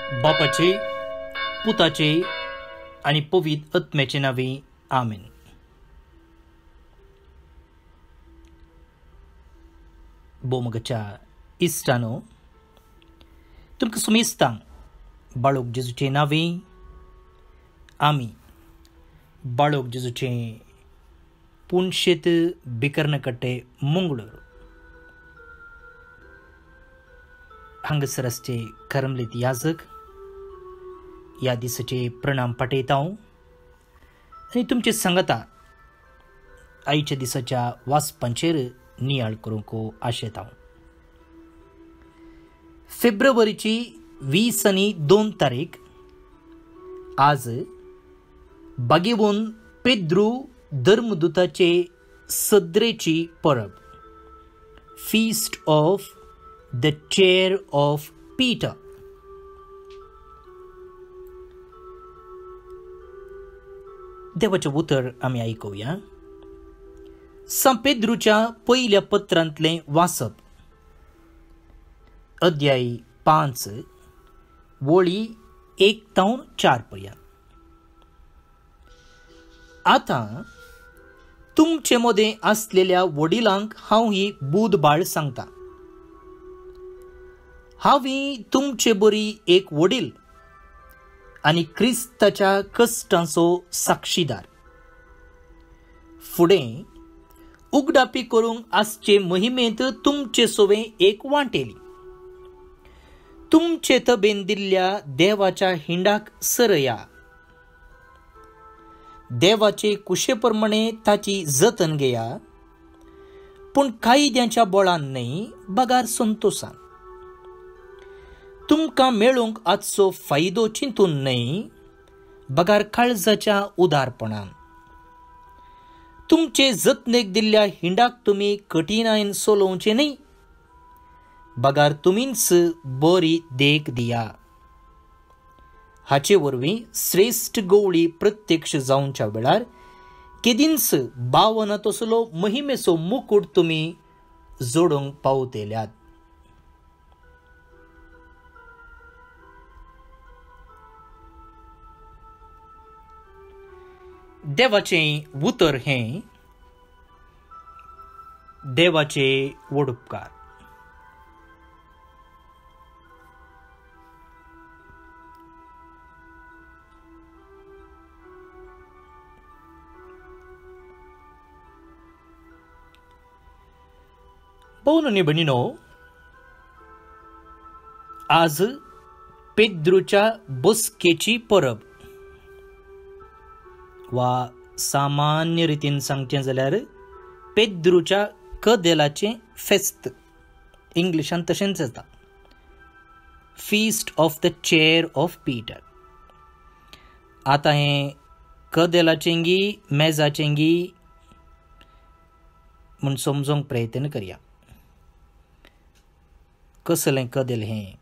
बापाचे, पुताचे आणि पवित्र आत्म्याचे नावे आमेन. बोमगच्या इष्टानो, तुमकां सुमेस्तांक बाळोक जेजूचे नावे आमी बाळोक जेजूचे पुणशेत बिकर्णकट्टे मंगळूर हांगसर आसचे करमलीत याजक ह्या दिसाचे प्रणाम पाठयता आनी तुमचे सांगता आयच्या दिसाच्या वाचपांचेर नियाळ करूंक आशेता. फेब्रुवारीची 22 तारीख आज बागेवून पेद्रू धर्मदूताचे सद्रेची परब, feast of the chair of Peter. देवाचे उतर आमी आयकुया. सांत पेद्रूच्या पहिल्या पत्रांतले वाचप, अध्याय 5 वळी 1 ते 4 पर्यंत. आता तुमचे मदें आसलेल्या वडिलांक हांव ही बुधबाळ सांगता. हांवें तुमचे बरी एक वडील आनी क्रिस्ताच्या कश्टांचो साक्षीदार. फुडें उगडापी करूंक आसचे मोहिमेंत तुमचे सोवे एक वांटेली. तुमचे तबेन दिल्ल्या देवाच्या हिंडाक सरया. देवाचे कुशेप्रमाणे ताची जतन घेया, पूण कायद्याच्या बळान न्हय, बगार संतोषान. तुमकां मेळूंक आजचो फायदो चिंतून न्हय, बगार काळजाच्या उदारपणान. तुमचे जतनेक दिल्ल्या हिंडाक तुमी कठिनायेन सोलोवचे न्हय, बगार तुमीच बरी देख दिया. हाचे वरवीं श्रेष्ठ गवळी प्रत्यक्ष जावच्या वेळार केदींच बावना तसलो मोहिमेचो मुकुट तुमी जोडूंक पावतेल्यात. देवाचे उतर हें देवाचे वडुपकार. पाहुणे आणि भगिनीनो, आज पेद्रूच्या बसकेची परब, वा सामान्य रितीन सांगचें जाल्यार पेद्रूच्या कदेलाचें फेस्त, इंग्लिशान तशेंच येता, feast of the chair of Peter. आतां हें कदेलाचें गी मेजाचें गी म्हूण समजूंक प्रयत्न करया. कसलें कदेल हें?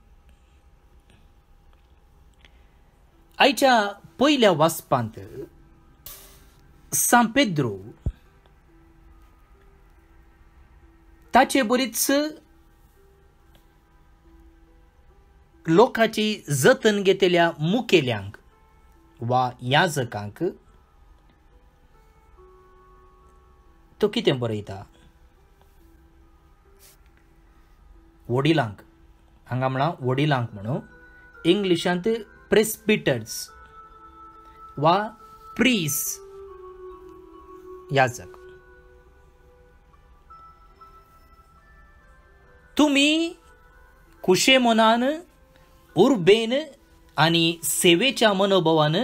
आयच्या पयल्या वाचपांत सांत पेद्रू ताचे बरीच लोकांची जतन घेतलेल्या मुखेल्यांक वा याजकांक तो कितें बरयता? वडिलांक, हांगा म्हणा वडिलांक म्हणून इंग्लिशांत प्रेस्बिटर्स वा प्रीस, याजक. तुमी खुशे मनान, उर्बेन आनी सेवेच्या मनोभावान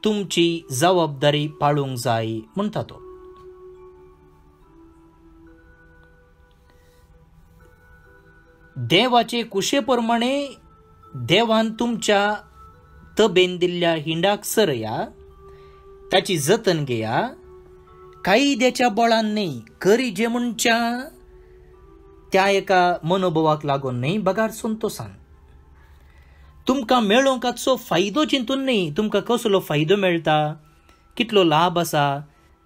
तुमची जबाबदारी पाळूंक जाय म्हणटा तो. देवाचे कुशेप्रमाणे देवान तुमच्या तबेन दिल्ल्या हिंडाक सरया, ताची जतन घेया, कायद्याच्या बळान न्हय, करी जे म्हणच्या त्या एका मनोभावाक लागून न्हय, बगार संतोषान. तुमकां मेळोंक आजचो फायदो चिंतून न्हय, तुमकां कसलो फायदो मेळटा, कितलो लाभ आसा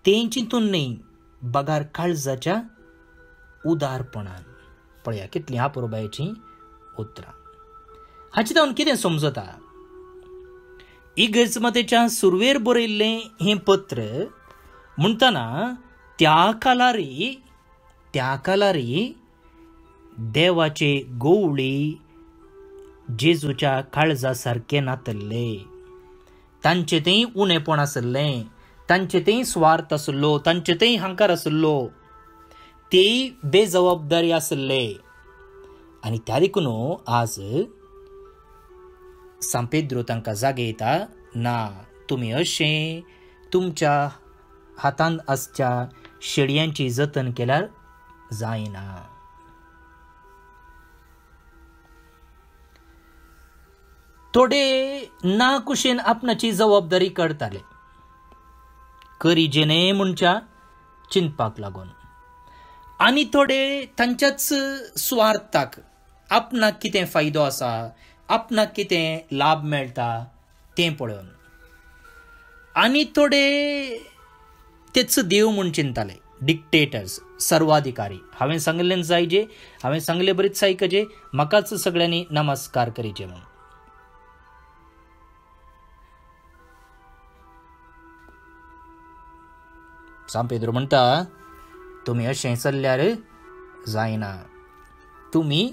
तें चिंतून न्हय, बगार काळजाच्या उदारपणान. पळया कितलीं आपुरबायेचीं उतरां. हाचे जावन कितें समजता? इगर्जमतेच्या सुरवेर बरयल्लें हें पत्र म्हणटना त्या कालारी देवाचे गोवळी जेजूच्या काळजा सारके नातल्ले. तांचे तें उणेपण आसलें, तांचे तें स्वार्थ आसलो, तांचे तें हांकार आसलो, तेय बेजबाबदारी आसले. आनी त्या देखून आज सांत पेद्रो तांकां जागयता, ना तुमी अशें तुमच्या हातांत आसच्या शेडयांची जतन केल्यार जायना. थोडे ना कुशेन आपणाची जबाबदारी करताले, करिजेने म्हणच्या चिंतपाक लागून, आनी थोडे तांच्याच स्वार्थाक आपणाक कितें फायदो आसा, आपणाक कितें लाभ मेळटा तें पळोवन, आनी थोडे तेच देव म्हूण चिंताले, डिक्टेटर्स, सर्वाधिकारी. हांवें सांगलें जायजे, हांवें सांगलें बरेच आयकचे, म्हाकाच सगळ्यांनी नमस्कार करीचे म्हणून. सांत पेद्रो म्हणटा, तुमी अशें चल्ल्यार जायना. तुमी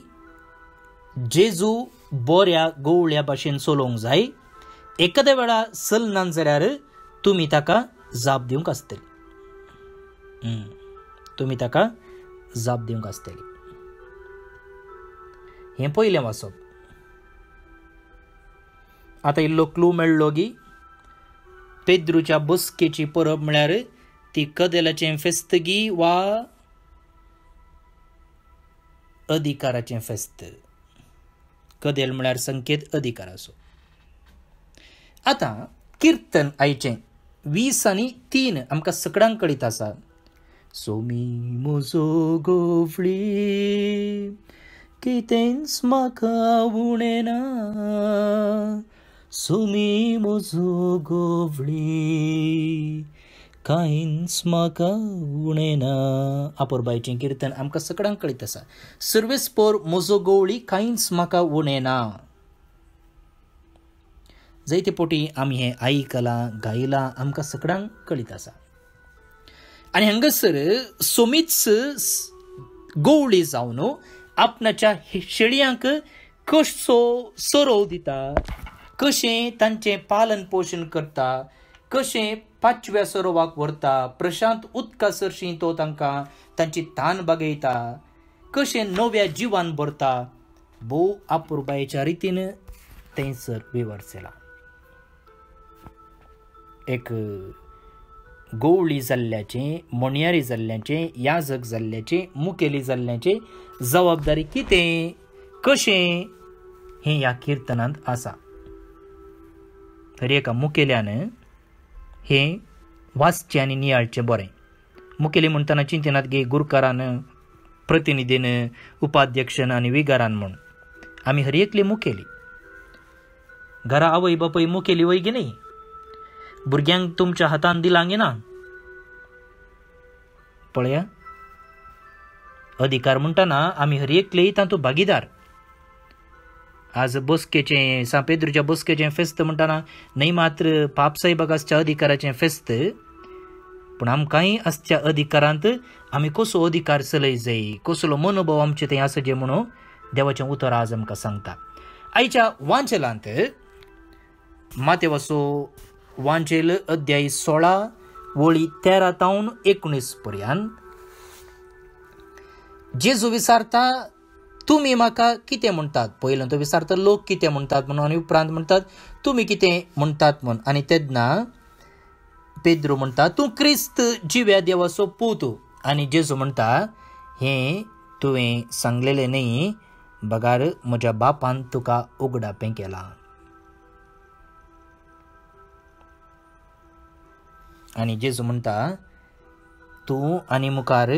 जेजू बऱ्या गोवळ्या भाशेन चलोवंक जाय. एखाद्या वेळा चलना जाल्यार तुमी ताका जाप दिवंक आसतली. तुमी ताका जाप दिवंक आसतली. हें पयलें वाचप. आतां इल्लो क्लू मेळ्ळो की पेद्रूच्या बसकेची परब म्हळ्यार ती कदेलाचें फेस्त गी वा अधिकाराचें फेस्त. कदेल म्हळ्यार संकेत अधिकाराचो. आतां किर्तन आयचें 20 आनी 3 आमकां सगळ्यांक कळीत आसा. सोमी म्हजो गोवळी कितेंच म्हाका उणें ना, सोमी म्हजो गोवळी कांयच म्हाका उणें ना. आपोरबायचें किर्तन आमकां सगळ्यांक कळीत आसा. सर्वेस्पोर म्हजो गोवळी कांयच म्हाका उणें ना. जायते पोटी आमी हें आयकलां, गायलां, आमकां सगळ्यांक कळीत आसा. आनी हांगासर सोमीच गोवळी जावन आपणाच्या शेळयांक कसो सरोव दिता, कशें तांचें पालन पोशण करता, कशें 5व्या सरोवाक व्हरता, प्रशांत उदका सरशीं तो तांकां तांची तान बागयता, कशें नव्या जिवान भरता, भोव आपुरबायेच्या रितीन थंयसर वेव्हार जाला. एक गोवळी जाल्ल्याचें, मणयारी जाल्ल्याचें, याजक जाल्ल्याचें, मुखेली जाल्ल्याचें जबाबदारी कितें, कशें, हें ह्या किर्तनांत आसा. तरी एका मुखेल्यान हें वाचचें आनी नियाळचें बरें. मुखेली म्हणटना चिंतनात गे गुरकारान, प्रतिनिधीन, उपाध्यक्षान आनी विगारान म्हूण आमी हर एकली मुखेली. घरा आवय बापूय मुखेली वय गे न्ही. भुरग्यांक तुमच्या हातान दिलां गे ना. पळया, अधिकार म्हणटना आमी हर एकले तातूंत भागीदार. आज बसकेचें, सांत पेद्रूच्या बसकेचें फेस्त म्हणटना न्हय मात्र पापसाहेबाक आसच्या अधिकाराचें फेस्त, पूण आमकांय आसच्या अधिकारांत आमी कसो अधिकार चलय जाय, कसलो मनोभाव आमचें थंय आसचें म्हणून देवाचें उतर आज आमकां सांगता. आयच्या वांचलांत मातेवाचो वांचेल अध्याय 16 वळी 13 तावन 19 पर्यंत जेजू विचारता, तुमी म्हाका कितें म्हणटात. पयलो तो विचारता लोक कितें म्हणटात म्हणून, आनी उपरांत म्हणटात तुमी कितें म्हणटात म्हणून. आनी तेन्ना पेद्रू म्हणटा, तूं क्रिस्त जिव्या देवाचो पूत. आनी जेजू म्हणटा, हें तुवें सांगलेलें न्ही, बगार म्हज्या बापान तुका उगडापें केलां. आनी जेजू म्हणटा, तूं आनी मुखार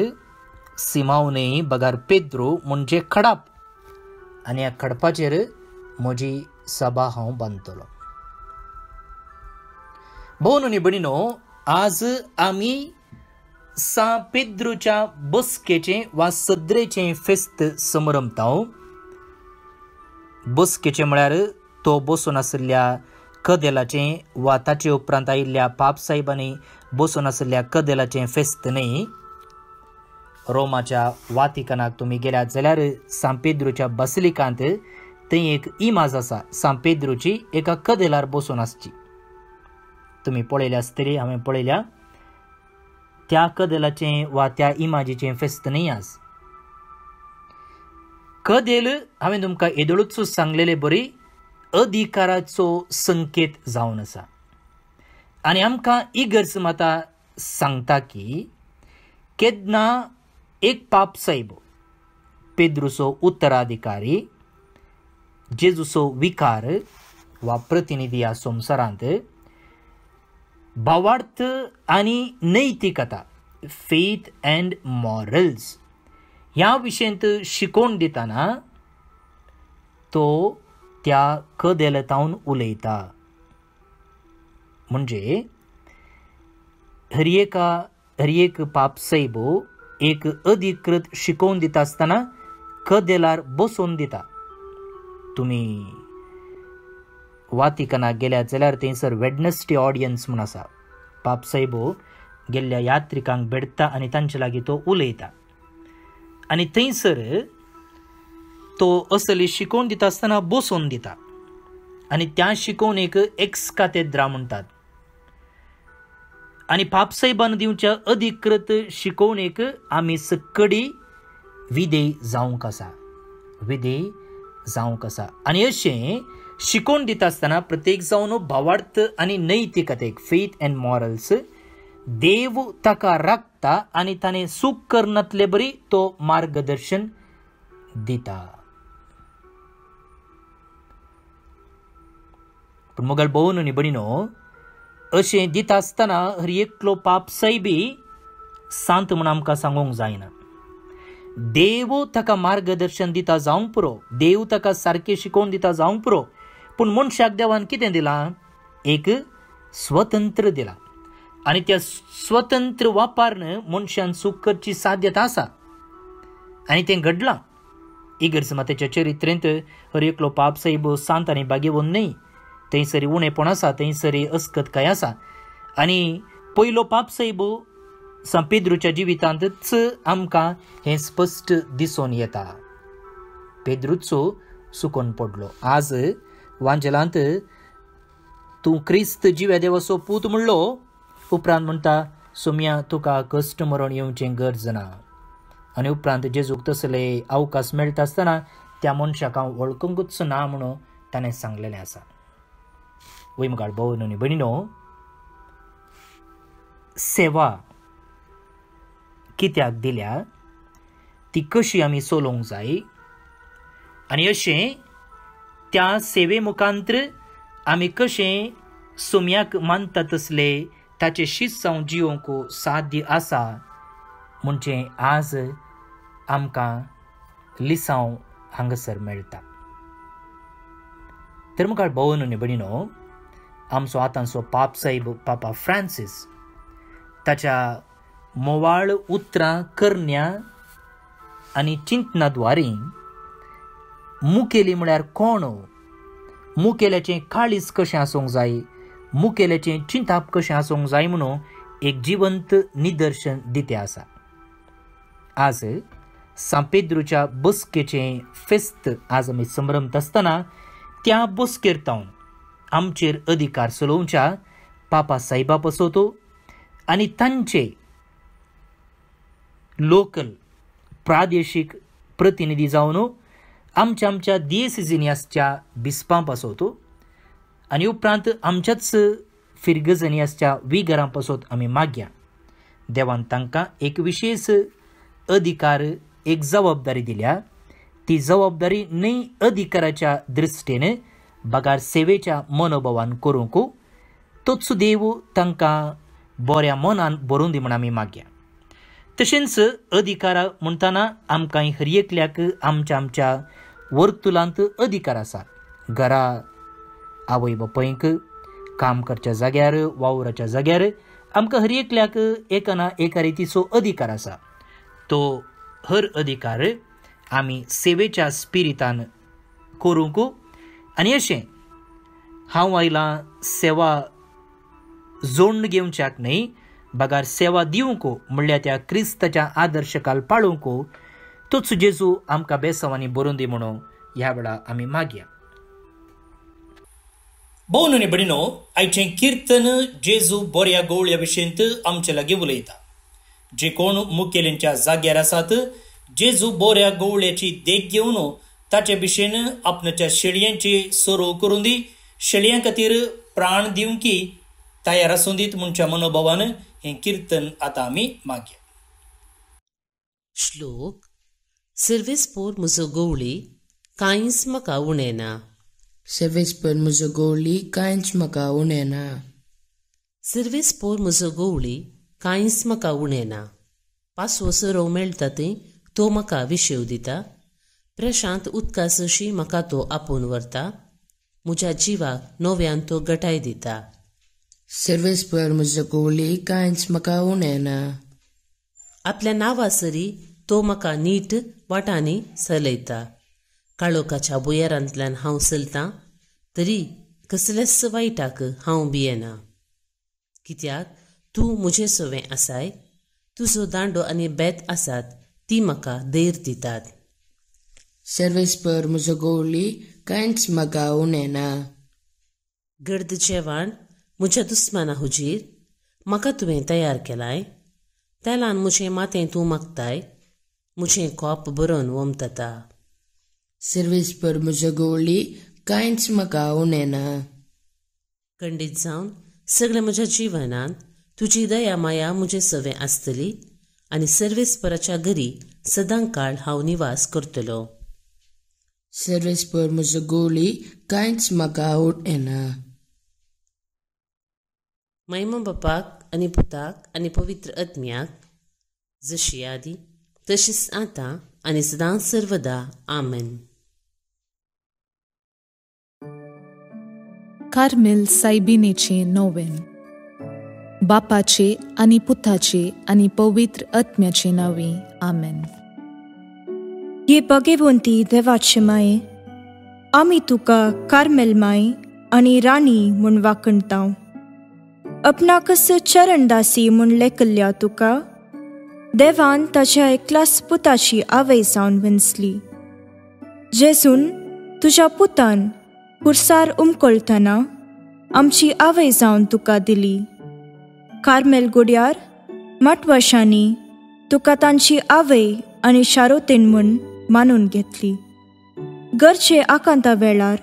सिमावनय बगार पेद्रू म्हणजे खडाप, आनी ह्या खडपाचेर म्हजी सभा हांव बांदतलो. भोव न्ही भणीनो, आज आमी सांत पेद्रूच्या बसकेचें वा सद्रेचें फेस्त समरंभताव. बसकेचे म्हळ्यार तो बसून आशिल्ल्या कदेलाचें वा ताचे उपरांत आयिल्ल्या पाप साहेबांनी बसून आशिल्ल्या कदेलाचें फेस्त न्ही. रोमाच्या वातिकनाक तुमी गेल्यात जाल्यार सांपेद्रूच्या बसिलिकांत थंय एक इमाज आसा सांपेद्रूची एका कदेलार बसून आसची. तुमी पळयल्या आसतली, हांवें पळयल्या. त्या कदेलाचें वा त्या इमाजीचें फेस्त न्ही आज. कदेल हांवें तुमकां येदोळूच सांगलेले बरी अधिकाराचो संकेत जावन आसा. आनी आमकां इगर्ज माता सांगता की केन्ना एक पाप साहेब पेद्रूचो उत्तराधिकारी, जेजूचो विकार वा प्रतिनिधी ह्या संवसारांत भावार्थ आनी नैतिकता फेथ अँड मॉरल्स ह्या विशयंत शिकोवन दितना तो त्या कदेलतावन उलयता. म्हणजे हर एक पाप साहेब एक अधिकृत शिकोवन दिता आसतना कदेलार बसोवन दिता. तुमी वातिकनाक गेल्यात जाल्यार थंयसर वेडनसडे ऑडियन्स म्हूण आसा. पाप साहेब गेल्ल्या यात्रिकांक भेटता आनी तांचे लागीं तो उलयता. आनी थंयसर तो असली शिकोवन दिता आसतना बसोवन दिता. आनी त्या शिकोवणेक एक्स कातेद्रा म्हणटात. आनी पाप साहेबान दिवच्या अधिकृत शिकोवणेक आमी सक्कडी विधेय जावंक आसा. आनी अशें शिकोवन दिता आसतना प्रत्येक जावन भावार्थ आनी नैतिकतेक फेथ अँड मॉरल्स देव ताका राखता आनी ताणें सूख करनातले बरी तो मार्गदर्शन दिता. पूण मोगाळ भोवन न्ही भणीनो, अशें दिता आसतना हर एकलो पाप साहेबी सांत म्हूण आमकां सांगूंक जायना. देव ताका मार्गदर्शन दिता जावंक पुरो, देव ताका सारकें शिकोवन दिता जावंक पुरो, पूण मनशाक देवान कितें दिलां? एक स्वतंत्र दिला. आनी त्या स्वतंत्र वापरान मनशान सूख करची साध्यता आसा. आनी तें घडलां. इगर्ज मातेच्या चरित्रेंत हर एकलो पाप साहेब सांत आनी भाग्यवन न्ही. थंयसरी उणेपण आसा, थंयसरी अस्कतकाय आसा. आनी पयलो पाप साहेब पेद्रूच्या जिवितांतच आमकां हें स्पश्ट दिसून येता. पेद्रूचो सुकोन पडलो. आज वांजेलांत तूं क्रिस्त जिव्या देवाचो पूत म्हणलो, उपरांत म्हणटा सोम्या तुका कश्ट मरण येवचें गरज ना. आनी उपरांत जेजूक तसले अवकाश मेळटा आसतना त्या मनशाक हांव वळखूंकूच ना म्हणून ताणें सांगलेलें आसा. वय मुखार भोवन न्ही भणीनो, सेवा कित्याक दिल्या ती कशी आमी चलोवंक जाय. आनी अशें त्या सेवे मुखांत्र आमी कशें सोम्याक मानता तसले ताचे शीस जावन जिवंक साध्य आसा म्हणचें आज आमकां लिसांव हांगासर मेळटा. तर मुखार भोवन न्ही भणीनो, आमचो आतांचो पाप साहेब पापा फ्रांसीस ताच्या मोवाळ उतरां करण्या आनी चिंतनाद्वारे मुखेली म्हळ्यार कोण, मुखेल्याचें काळीज कशें आसूंक जाय, मुखेल्याचें चिंताप कशें आसूंक जाय म्हणून एक जिवंत निदर्शन दितें आसा. आज सांपेद्रूच्या बसकेचें फेस्त आज आमी संभ्रमत आसतना त्या बसकेर तावन आमचेर अधिकार चलोवच्या पापा साहेबा पसोतो आनी तांचे लोकल प्रादेशीक प्रतिनिधी जावन आमच्या दिएसिजिनियासच्या बिस्पां पासोतो आनी उपरांत आमच्याच फिरगजनियासच्या विगरां पासोत आमी मागया. देवान तांकां एक विशेष अधिकार, एक जबाबदारी दिल्या. ती जबाबदारी न्हय अधिकाराच्या दृश्टीन बगार सेवेच्या मनोभावान करूंक तोच देव तांकां बऱ्या मनान भरून दी म्हूण आमी मागया. तशेंच अधिकार म्हणटना आमकां हर एकल्याक आमच्या वर्तुलांत अधिकार आसा. घरा आवय बापायक, काम करच्या जाग्यार, वावराच्या जाग्यार आमकां हर एकल्याक एका ना एका रितीचो अधिकार आसा. तो हर अधिकार आमी सेवेच्या स्पिरितान करूंक आनी अशें हांव आयलां सेवा जोडून घेवच्याक न्हय, बागार सेवा दिवंक म्हणल्यार त्या क्रिस्ताच्या आदर्शकाल पाळूंक तोच जेजू आमकां बेसवांनी बरोवन दी म्हणून ह्या वेळा आमी मागया. भोवन आनी भयणीनो, आयचें किर्तन जेजू बऱ्या गवळ्या विशयंत आमचे लागीं उलयता. जे कोण मुखेल्यांच्या जाग्यार आसात, जेजू बऱ्या गवळ्याची देख घेवन ताचे विशयन आपणाच्या शेळयांची सोरो करून दी, शेळयां खातीर प्राण दिवंकी तयार आसूं दीत म्हणच्या मनोभावान हें किर्तन आतां आमी मागया. श्लोक. सर्वेस पोर म्हजो गवळी, कांयच म्हाका उणें ना. सर्वेस पोर म्हजो गवळी, कांयच म्हाका उणें ना. सर्वेस पोर म्हजो गवळी, कांयच म्हाका उणें ना. पासवो सोरो मेळटा थंय तो म्हाका विशेव दिता. प्रशांत उदका सशी म्हाका तो आपोवन व्हरता. म्हज्या जिवाक नव्यान तो घटाय दिता. सर्वेस पोर म्हजो गवळी, कांयच म्हाका उणें ना. आपल्या नांवा सरी तो म्हाका नीट वाटांनी चलयता. काळोखाच्या बुयेरांतल्यान हांव चलतां तरी कसल्याच वायटाक हांव भियेना. कित्याक तूं म्हजें सवें आसाय. तुजो दांडो आनी बेत आसात ती म्हाका धैर्य दितात. सर्वेस पोर म्हजो गवळी, कांयच म्हाका उणें ना. गर्द जेवण म्हज्या दुस्माना हुजीर म्हाका तुवें तयार केलाय. तेलान म्हजें मातें तूं मागताय. म्हजें कोप बरोवन वमतता. सर्वेस पोर म्हजो गवळी, कांयच म्हाका उणें ना. खंडीत जावन सगळ्या म्हज्या जिवनांत तुजी दया माया म्हजे सवें आसतली आनी सर्वेस्पराच्या घरी सदां काळ हांव निवास करतलो. सर्वेस पोर म्हजो गवळी, कांयच म्हाका उणें ना. महिमा बापाक आनी पुताक आनी पवित्र आत्म्याक, जशी आदी तशीच आतां आनी सदां सर्वदा. आमेन. कार्मेल सायबिनेचे नोवेन. बापाचे आनी पुताचे आनी पवित्र आत्म्याचे नांवे. आमेन. ये भगवंती देवाचे माये, आमी तुका कार्मेल माय आनी राणी म्हूण वाखणटाव. आपणाकच चरणदासी म्हूण लेखल्या तुका देवान ताच्या एकल्याच पुताची आवय जावन विंचली. जेजून तुज्या पुतान खुर्सार उमकळतना आमची आवय जावन तुका दिली. कार्मेल गुड्यार माटवाशांनी तुका तांची आवय आनी शारोतेन म्हूण मानून घेतली. गरजे आकांता वेळार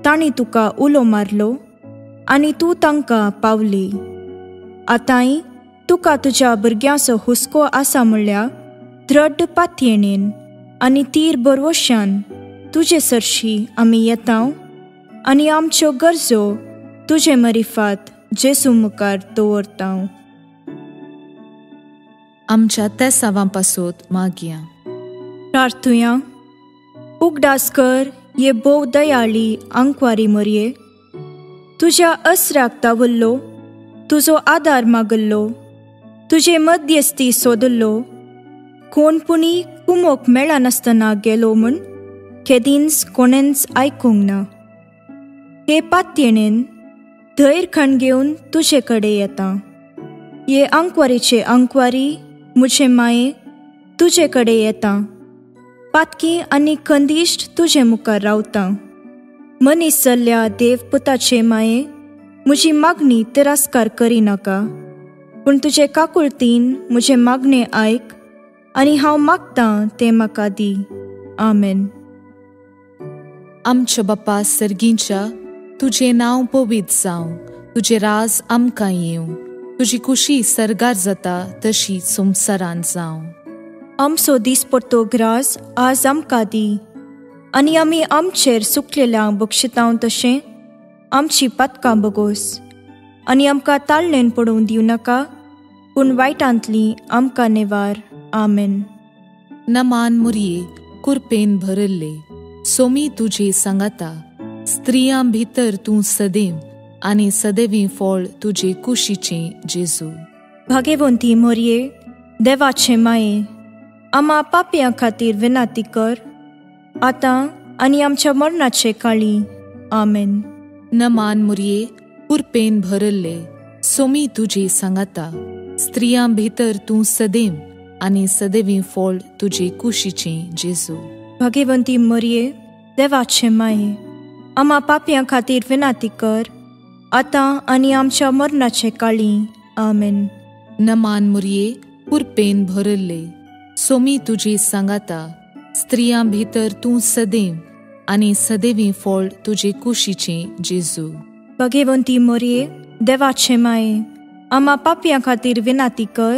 तांणी तुका उलो मारलो आनी तूं तांकां पावली. आतांय तुका तुज्या भुरग्यांचो हुस्को आसा म्हणल्यार दृढ पातयेणेन आनी तीर बरवश्यान तुजे सरशी आमी येतांव आनी आमच्यो गरजो तुजे मरिफात जेजू मुखार दवरतांव. आमच्या त्या सावांपासून मागया. प्रार्थुया. उगडास कर ये बोव दयाळी आंकवारी मरये. तुज्या अस्राक तावल्लो, तुजो आदार मागल्लो, तुजे मध्यस्थी सोदल्लो, कोणपुणी कुमोक मेळनासतना गेलो म्हूण केदींच कोणेंच आयकूंक ना. हे पातयेणेन धैर्य खण घेवन तुजे कडेन येता. ये आंकवारीचे आंकवारी म्हजे माये तुजे कडेन येता. पातकी आनी खंदिश्ट तुजे मुखार रावता. मनीस जाल्ल्या देव पुताचे माये म्हजी मागणी तिरस्कार करिनाका, पूण तुजे काकुळतीन म्हजे मागणें आयक आनी हांव मागतां तें म्हाका दी. आमेन. आमच्या बापा सर्गींच्या, तुझे नांव पवित्र जावं. तुजे राज आमकां येवं. तुजी खुशी सरगार जाता तशी संवसारांत जावं. आमचो दिसपट्टो ग्रास आज आमकां दी आनी आमी आमचेर सुकलेल्यांक बक्षितांव तशें आमची पातकां बगोस. आनी आमकां ताळणेन पडोवन दिवं नाका, पूण वायटांतली आमकां नेवार. आमेन. नमान मुरये कुरपेन भरल्ले, सोमी तुजे सांगाता. स्त्रियां भितर तूं सदैव आनी सदैवी फळ तुजे कुशीचें जेजू. भाग्यवंती मोरये देवाचे माये, आमा पापयां खातीर विनाती कर, आतां आणि आमच्या मरणाचे काळी आमेन. नमान मुरये कुरपेन भरल्ले सोमी तुजे सांगाता स्त्रियां भितर तूं सदैव आनी सदैवी फळ तुजे कुशीचे जेजू. भाग्यवंती मरिये देवाचे माये, आम्हा पापयां खातीर विनाती कर, आतां आनी आमच्या मरणाचे काळी आमेन. नमान मुरये कुरपेन भरल्ले सोमी तुजे सांगाता स्त्रियां भितर तूं सदैव आनी सदैवी फळ तुजे कुशीचे जेजू. भाग्यवंती मरिये देवाचे माये, आम्हा पापयां खातीर विनाती कर,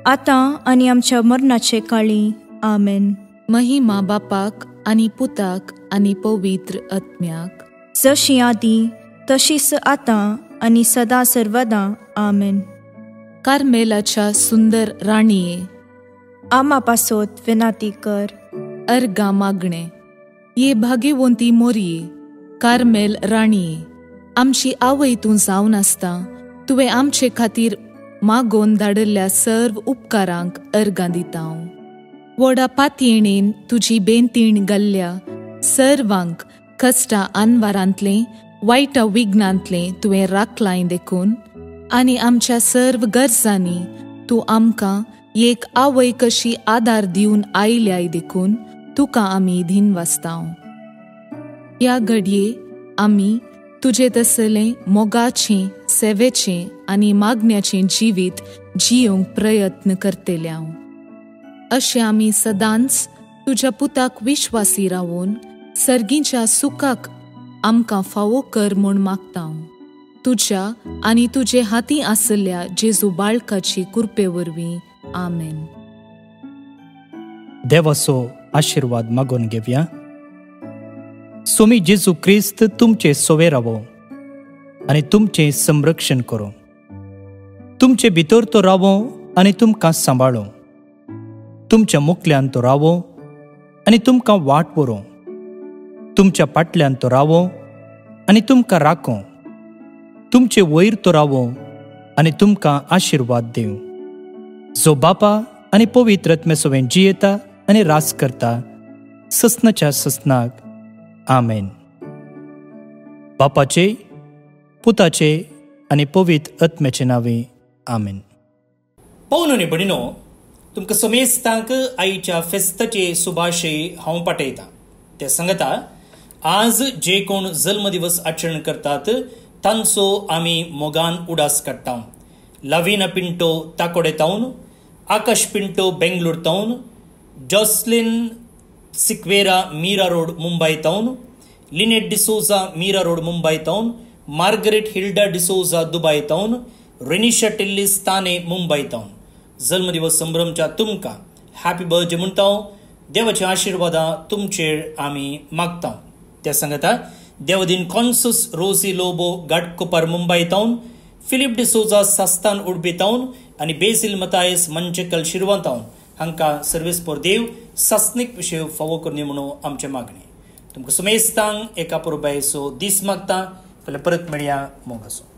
आतां आनी आमच्या मरणाचे काळी आमेन. महिमा बापाक आनी पुताक आनी पवित्र आत्म्याक, जशी आदी तशीच आतां आनी सदां सर्वदां आमेन. कार्मेलाच्या सुंदर राणीये, आम्हा पासोत विनाती कर. अर्गा मागणे. ये भाग्यवंती मोरये कार्मेल राणीये, आमची आवय तूं जावन आसता तुवें आमचे खातीर मागोवन धाडिल्ल्या सर्व उपकारांक अर्गां दिता. व्हडा पातयेणेन तुजी बेंतीण घाल्ल्या सर्वांक कश्टां आनवारांतलें वायटा विघ्नांतलें तुवें राखलाय देखून, आनी आमच्या सर्व गरजांनी तूं आमकां एक आवय कशी आदार दिवन आयल्याय देखून तुका आमी दिनवासतांव. ह्या घडये आमी तुजे तसलें मोगाचें सेवेचें आनी मागण्याचें जिवीत जियोंक प्रयत्न करतल्यांव. अशें आमी सदांच तुज्या पुताक विश्वासी रावून सर्गीच्या सुखाक आमकां फावो कर म्हूण मागतांव. तुज्या आनी तुजे हातीं आसल्या जेजू बाळकाची कृपे वरवीं आमेन. देवाचो आशीर्वाद मागून घेवया. सोमी जेजू क्रिस्त तुमचे सोवे रावो आनी तुमचें संरक्षण करो. तुमचे भितर तो रावो आनी तुमकां सांबाळो. तुमच्या मुखल्यान तो रावो आनी तुमकां वाट व्हरो. तुमच्या फाटल्यान तो रावो आनी तुमकां राखो. तुमचे वयर तो रावो आनी तुमकां आशीर्वाद दिवं. जो बापा आनी पवित्र आत्मे सोबें जियेता आनी रास करता ससनाच्या ससनाक आमेन. बापाचे, पुताचे आनी पवित्र आत्म्याचे नांवे आमेन. पळोवन न्ही भणिनो, तुमकां समेस्तांक आईच्या फेस्ताचे सुभाशय हांव पाठयतां. ते सांगता, आज जे कोण जल्म दिवस आचरण करतात तांचो आमी मोगान उडास काडटा. लाविना पिंटो ताकोडे तावन, आकाश पिंटो बेंगलोर तावन, जॉसलिन सिक्वेरा मीरा रोड मुंबई तावन, लिनेट डिसोजा मीरा रोड मुंबई तावन, मार्गरेट हिल्डा डिसोजा दुबय तावन, रेनिशा टिल्लिस ताने मुंबई तावन जल्म दिवस संभ्रमच्या तुमकां हॅपी बर्थडे म्हणटा. देवाच्या आशिर्वादा तुमचेर आमी मागता. त्या सांगता, देवदीन कॉन्सस रोसी लोबो घाटकोपर मुंबई तावन, फिलिप डिसोजा सास्तान उडबी तावन आनी बेसिल मतायस मंचेकल शिरवां तावन हांकां सर्वेस पोर देव सासनीक विशय फावो करनी म्हणून आमचे मागणी. तुमकां सुमेस्तांक एका पुरबायचो दीस मागता. फाल्यां परत मेळया. मोगासो.